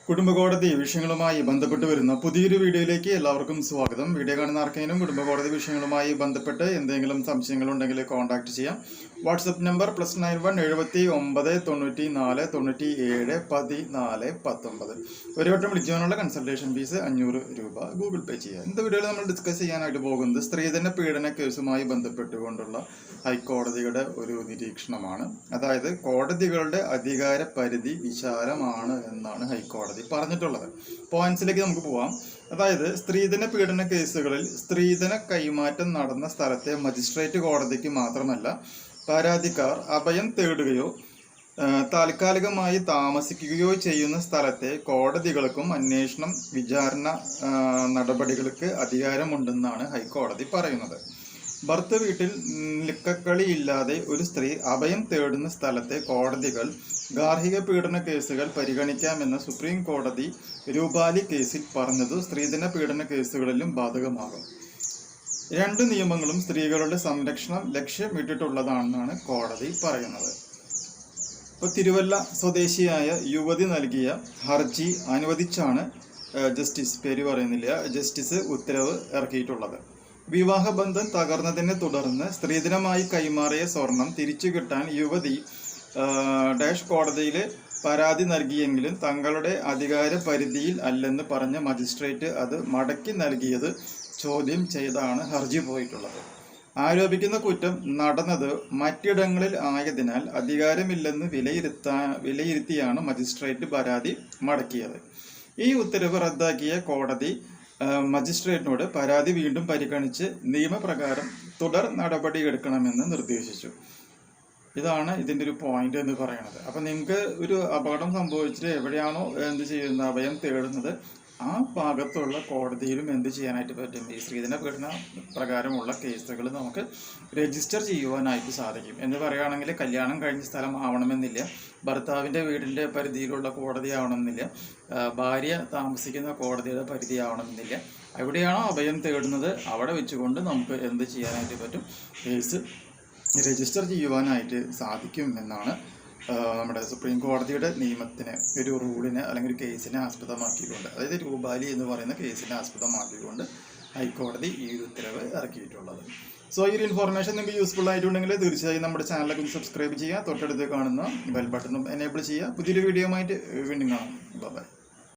കുടുംബകോടതി വിഷയങ്ങളുമായി ബന്ധപ്പെട്ട് വരുന്ന പുതിയൊരു വീഡിയോയിലേക്ക് എല്ലാവർക്കും സ്വാഗതം. വീഡിയോ കാണുന്ന ആർക്കെങ്കിലും കുടുംബകോടതി വിഷയങ്ങളുമായി ബന്ധപ്പെട്ട് എന്തെങ്കിലും സംശയങ്ങളുണ്ടെങ്കിൽ കോൺടാക്ട് ചെയ്യാം. WhatsApp number +91 79 94 97 14 19. ഒരു വട്ടം വിളിക്കാനുള്ള കൺസൾട്ടേഷൻ ഫീസ് 500 രൂപ ഗൂഗിൾ പേ ചെയ്യാം. ഇന്നത്തെ വീഡിയോയിൽ നമ്മൾ ഡിസ്കസ് ചെയ്യാനായിട്ട് പോകുന്നത് സ്ത്രീധന പീഡന കേസുമായി ബന്ധപ്പെട്ടുകൊണ്ടുള്ള ഹൈക്കോടതിയുടെ ഒരു നിരീക്ഷണമാണ്. അതായത് കോടതികളുടെ അധികാര പരിധി വിശാലമാണ് എന്നാണ് ഹൈക്കോടതി പറഞ്ഞിട്ടുള്ളത്. പോയിന്റ്സിലേക്ക് നമുക്ക് പോവാം. അതായത് സ്ത്രീധന പീഡന കേസുകളിൽ സ്ത്രീധന കൈമാറ്റം നടന്ന സ്ഥലത്തെ മജിസ്ട്രേറ്റ് കോടതിക്ക് മാത്രമല്ല, പരാതിക്കാർ അഭയം തേടുകയോ താൽക്കാലികമായി താമസിക്കുകയോ ചെയ്യുന്ന സ്ഥലത്തെ കോടതികൾക്കും അന്വേഷണം വിചാരണ നടപടികൾക്ക് അധികാരമുണ്ടെന്നാണ് ഹൈക്കോടതി പറയുന്നത്. ഭർത്ത വീട്ടിൽ നിക്കക്കളിയില്ലാതെ ഒരു സ്ത്രീ അഭയം തേടുന്ന സ്ഥലത്തെ കോടതികൾ ഗാർഹിക പീഡന കേസുകൾ പരിഗണിക്കാമെന്ന സുപ്രീം കോടതി രൂപാലി കേസിൽ പറഞ്ഞത് സ്ത്രീധന പീഡന കേസുകളിലും ബാധകമാകും. രണ്ട് നിയമങ്ങളും സ്ത്രീകളുടെ സംരക്ഷണം ലക്ഷ്യമിട്ടിട്ടുള്ളതാണെന്നാണ് കോടതി പറയുന്നത്. ഇപ്പോൾ തിരുവല്ല സ്വദേശിയായ യുവതി നൽകിയ ഹർജി അനുവദിച്ചാണ് ജസ്റ്റിസ് ഉത്തരവ് ഇറക്കിയിട്ടുള്ളത്. വിവാഹബന്ധം തകർന്നതിനെ തുടർന്ന് സ്ത്രീധനമായി കൈമാറിയ സ്വർണം തിരിച്ചു കിട്ടാൻ യുവതി കോടതിയിൽ പരാതി നൽകിയെങ്കിലും തങ്ങളുടെ അധികാര പരിധിയിൽ അല്ലെന്ന് പറഞ്ഞ മജിസ്ട്രേറ്റ് അത് മടക്കി നൽകിയത് ചോദ്യം ചെയ്താണ് ഹർജി പോയിട്ടുള്ളത്. ആരോപിക്കുന്ന കുറ്റം നടന്നത് മറ്റിടങ്ങളിൽ ആയതിനാൽ അധികാരമില്ലെന്ന് വിലയിരുത്തിയാണ് മജിസ്ട്രേറ്റ് പരാതി മടക്കിയത്. ഈ ഉത്തരവ് റദ്ദാക്കിയ കോടതി മജിസ്ട്രേറ്റിനോട് പരാതി വീണ്ടും പരിഗണിച്ച് നിയമപ്രകാരം തുടർ നടപടിയെടുക്കണമെന്ന് നിർദ്ദേശിച്ചു. ഇതാണ് ഇതിൻ്റെ ഒരു പോയിന്റ് എന്ന് പറയുന്നത്. അപ്പം നിങ്ങൾക്ക് ഒരു അപകടം സംഭവിച്ചിട്ട് എവിടെയാണോ അഭയം തേടുന്നത് ആ ഭാഗത്തുള്ള കോടതിയിലും എന്ത് ചെയ്യാനായിട്ട് പറ്റും? ഈ സ്ത്രീധന പീഡന പ്രകാരമുള്ള കേസുകൾ നമുക്ക് രജിസ്റ്റർ ചെയ്യുവാനായിട്ട് സാധിക്കും. എന്ന് പറയുകയാണെങ്കിൽ കല്യാണം കഴിഞ്ഞ സ്ഥലം ആവണമെന്നില്ല, ഭർത്താവിൻ്റെ വീടിൻ്റെ പരിധിയിലുള്ള കോടതി ആവണമെന്നില്ല, ഭാര്യ താമസിക്കുന്ന കോടതിയുടെ പരിധി ആവണമെന്നില്ല. എവിടെയാണോ അഭയം തേടുന്നത് അവിടെ വെച്ചുകൊണ്ട് നമുക്ക് എന്ത് ചെയ്യാനായിട്ട് പറ്റും? കേസ് രജിസ്റ്റർ ചെയ്യുവാനായിട്ട് സാധിക്കും എന്നാണ് നമ്മുടെ സുപ്രീം കോടതിയുടെ നിയമത്തിന്, ഒരു റൂളിനെ അല്ലെങ്കിൽ ഒരു കേസിനെ ആസ്പദമാക്കിക്കൊണ്ട്, അതായത് രൂപാലി എന്ന് പറയുന്ന കേസിനെ ആസ്പദമാക്കിക്കൊണ്ട് ഹൈക്കോടതി ഈ ഉത്തരവ് ഇറക്കിയിട്ടുള്ളത്. സോ ഈ ഒരു ഇൻഫോർമേഷൻ നിങ്ങൾക്ക് യൂസ്ഫുൾ ആയിട്ടുണ്ടെങ്കിൽ തീർച്ചയായും നമ്മുടെ ചാനലൊക്കെ ഒന്ന് സബ്സ്ക്രൈബ് ചെയ്യുക, തൊട്ടടുത്ത് കാണുന്ന ബെൽ ബട്ടണും എനേബിൾ ചെയ്യുക. പുതിയൊരു വീഡിയോ ആയിട്ട് വീണ്ടും കാണാം. ബൈ.